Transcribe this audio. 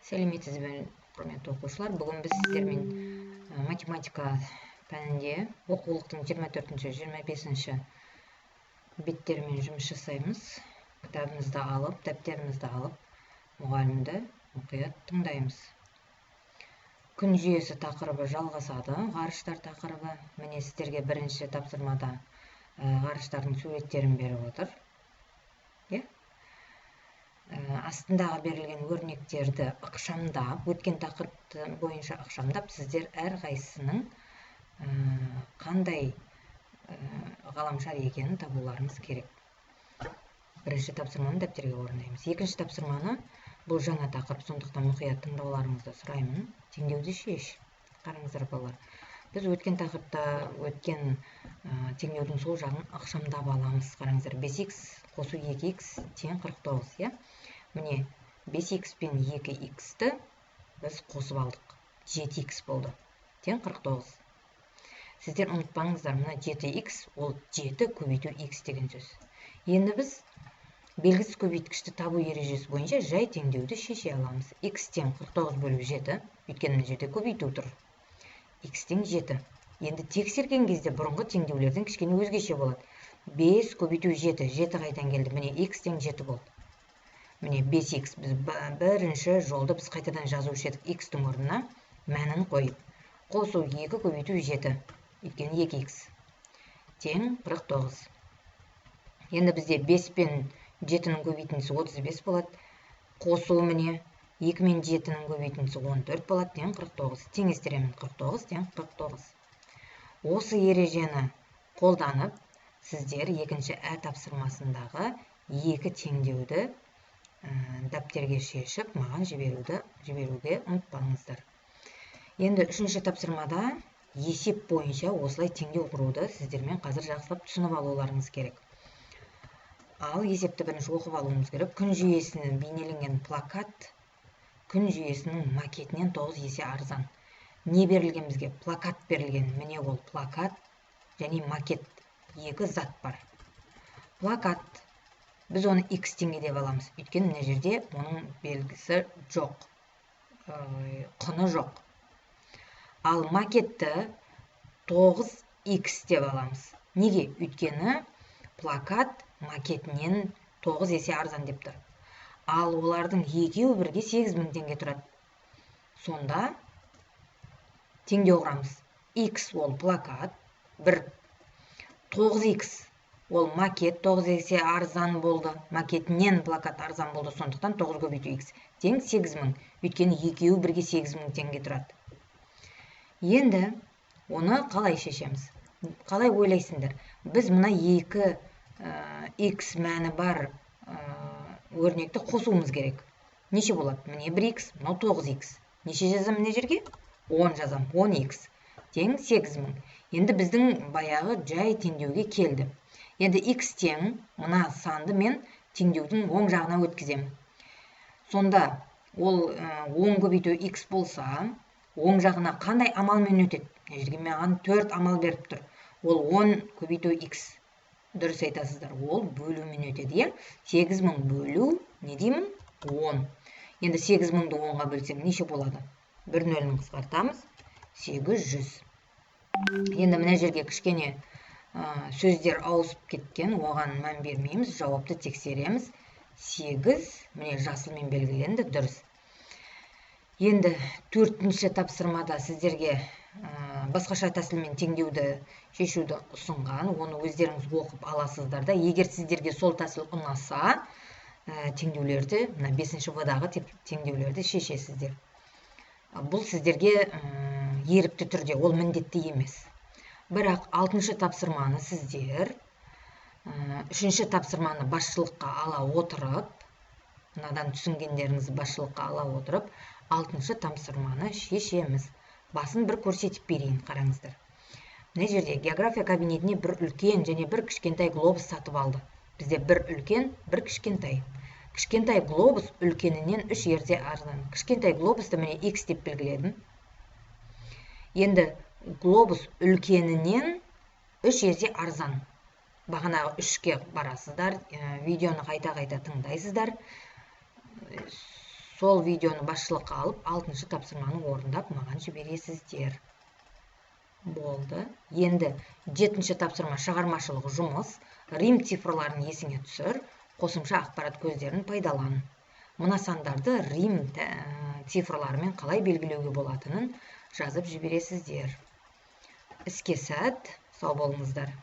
Сәлеметсіз бе, құрметті оқушылар. Бүгін біз сіздермен математика пәнінде оқулықтың 24-25 беттерімен жұмыс жасаймыз. Кітабымызды алып, дәптерімізді алып, мұғалімді мұқият тыңдаймыз. Күн жүйесі тақырыбы жалғасады. Ғарыштар тақырыбы. Міне сіздерге бірінші тапсырмада ғарыштардың суреттерін беріп отыр. Астындағы берілген өрнектерді ықшамдап, өткен тақырып бойынша ықшамдап, сіздер әрқайсысының қандай ғаламшар екенін табуларыңыз керек. Бірінші тапсырманы дәптерге орындаймыз. Екінші тапсырманы, бұл жаңа тақырып, сондықтан мұқият тыңдауларыңызды сұраймын. Теңдеуді шеш. Қараңыздар балалар. Біз өткен тақырыпта өткен теңдеудің сол жағын ықшамдап аламыз. Қараңыздар, 5х қосу 2х тең 49, Міне 5х пен 2х-ті біз қосып алдық. 7х болды. Тең 49. Сіздер ұмытпаңыздар, мына 7х ол 7 көбейту х деген сөз. Енді біз белгісіз көбейткішті табу ережесі бойынша жай теңдеуді шеше аламыз. Х тең 49 бөлу 7, өйткені мына жерде көбейту тұр. Х тең 7. Енді тексерген кезде бұрынғы теңдеулерден кішкене өзгеше болады. 5 көбейту 7, 7 қайдан келді? Міне х тең 7 болды. Міне 5х біз бірінші жолды біз қайтадан жазушы едік. Х-тің орнына мәнін қойып. Қосу 2 көбейту 7, өйткені 2х тең 49. Енді бізде 5 пен 7-нің көбейтіндісі 35 болады. Қосу міне 2 мен 7-нің көбейтіндісі 14 болады, тең 49. Теңестіремін, 49 тең 49. Осы ережені қолданып, сіздер екінші тапсырмасындағы екі теңдеуді дәптерге шешіп, маған жіберуге ұмытпаңыздар. Енді үшінші тапсырмада есеп бойынша осылай теңдеу құруды сіздермен қазір жақсылап түсініп алуларыңыз керек. Ал есепті бірінші оқып алуымыз керек. Күн жүйесінен бейнеленген плакат күн жүйесінің макетінен 9 есе арзан. Не берілген бізге? Плакат берілген. Міне ол плакат және макет. Екі зат бар. Плакат. Біз оны х теңге деп аламыз. Өйткені мына жерде оның белгісі жоқ. Құны жоқ. Ал макетті 9х деп аламыз. Неге? Өйткені плакат макетінен 9 есе арзан деп тұр. Ал олардың екеуі бірге 8000 теңге тұрады. Сонда теңдеу құрамыз. Х ол плакат, 9х ол макет, 9 есе арзан болды. Макетінен плакат арзан болды, сондықтан 9 көбейту х тең 8000. Өйткені екеуі бірге 8000 теңге тұрады. Енді оны қалай шешеміз? Қалай ойлайсыңдар? Біз мына 2х мәні бар өрнекті қосуымыз керек. Неше болады? Міне 1х, мынау 9х. Неше жазам мына жерге? 10 жазам. 10х тең 8000. Енді біздің баяғы жай теңдеуге келді. Енді х тең мына санды мен теңдеудің оң жағына өткіземін. Сонда ол 10 көбейту х болса, оң жағына қандай амалмен өтеді? Мына жерге маған 4 амал беріп тұр. Ол 10 көбейту х. Дұрыс айтасыздар, ол бөлумен өтеді. 8000 бөлу, не деймін? 10. Енді 8000-ді 10-ға бөлсем неше болады? 1 нөлін қысқартамыз, 800. Енді мына жерге кішкене сөздер ауысып кеткен, оған мән бермейміз, жауапты тексереміз. 8, міне жасылмен белгіленді, дұрыс. Енді төртінші тапсырмада сіздерге басқаша тәсілмен теңдеуді шешуді ұсынған, оны өздеріңіз оқып аласыздар да. Егер сіздерге сол тәсіл ұнаса, теңдеулерді, 5-ші В-дағы теңдеулерді шешесіздер. Бұл сіздерге ерікті түрде, ол міндетті емес. Бірақ 6-шы тапсырманы сіздер 3-ші тапсырманы басшылыққа ала отырып, мынадан түсінгендеріңіз басшылыққа ала отырып, 6-шы тапсырманы шешеміз. Басын бір көрсетіп берейін, қараңыздар. Мына жерде география кабинетіне бір үлкен және бір кішкентай глобус сатып алды. Бізде бір үлкен, бір кішкентай. Кішкентай глобус үлкенінен 3 есе арзан. Кішкентай глобусты міне х деп белгіледім. Енді глобус үлкенінен 3 есе арзан. Бағанағы 3-ке барасыздар, видеоны қайта-қайта тыңдайсыздар. сол видеоны басшылыққа алып 6-шы тапсырманы орындап маған жібересіздер. Болды. Енді 7-ші тапсырма шығармашылық жұмыс. Рим цифрларын есіңе түсір, қосымша ақпарат көздерін пайдалан. Мына сандарды Рим цифрларымен қалай белгілеуге болатынын жазып жібересіздер. Іске сәт, сау болыңыздар.